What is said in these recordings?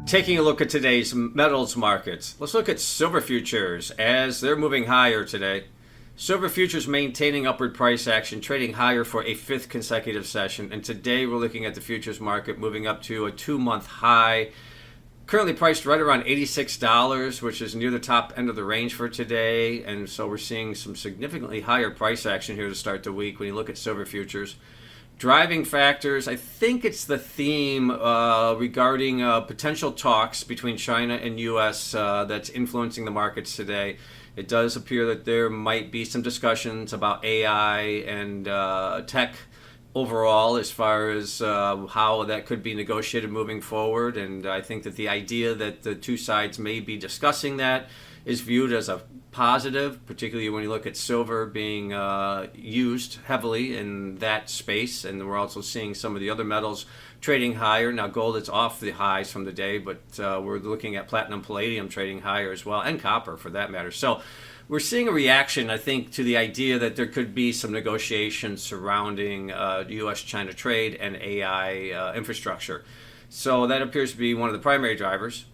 Taking a look at today's metals markets, let's look at silver futures as they're moving higher today. Silver futures maintaining upward price action, trading higher for a fifth consecutive session. And today we're looking at the futures market moving up to a 2-month high. Currently priced right around $86, which is near the top end of the range for today. And so we're seeing some significantly higher price action here to start the week when you look at silver futures. Driving factors, I think it's the theme regarding potential talks between China and U.S. That's influencing the markets today. It does appear that there might be some discussions about AI and tech overall as far as how that could be negotiated moving forward. And I think that the idea that the two sides may be discussing that is viewed as a positive, particularly when you look at silver being used heavily in that space. And we're also seeing some of the other metals trading higher. Now gold is off the highs from the day, but we're looking at platinum, palladium trading higher as well, and copper for that matter. So we're seeing a reaction, I think, to the idea that there could be some negotiations surrounding U.S.-China trade and AI infrastructure. So that appears to be one of the primary drivers.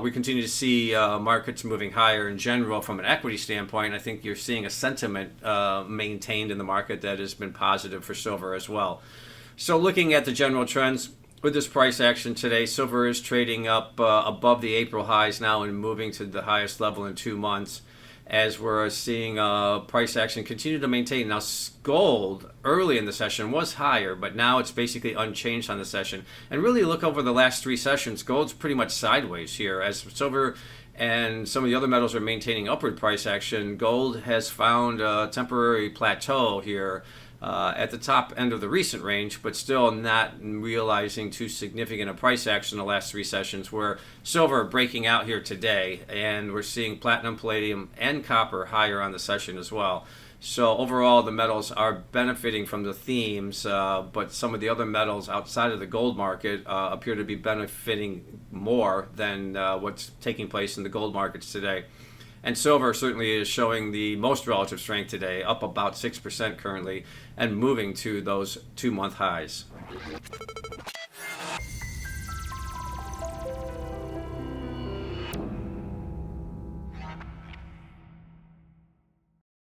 We continue to see markets moving higher in general from an equity standpoint. I think you're seeing a sentiment maintained in the market that has been positive for silver as well. So looking at the general trends with this price action today, silver is trading up above the April highs now and moving to the highest level in 2 months, as we're seeing price action continue to maintain. Now, gold early in the session was higher, but now it's basically unchanged on the session. And really look over the last 3 sessions, gold's pretty much sideways here. As silver and some of the other metals are maintaining upward price action, gold has found a temporary plateau here at the top end of the recent range, but still not realizing too significant a price action in the last 3 sessions, where silver breaking out here today, and we're seeing platinum, palladium, and copper higher on the session as well. So overall, the metals are benefiting from the themes, but some of the other metals outside of the gold market appear to be benefiting more than what's taking place in the gold markets today. And silver certainly is showing the most relative strength today, up about 6% currently, and moving to those 2-month highs.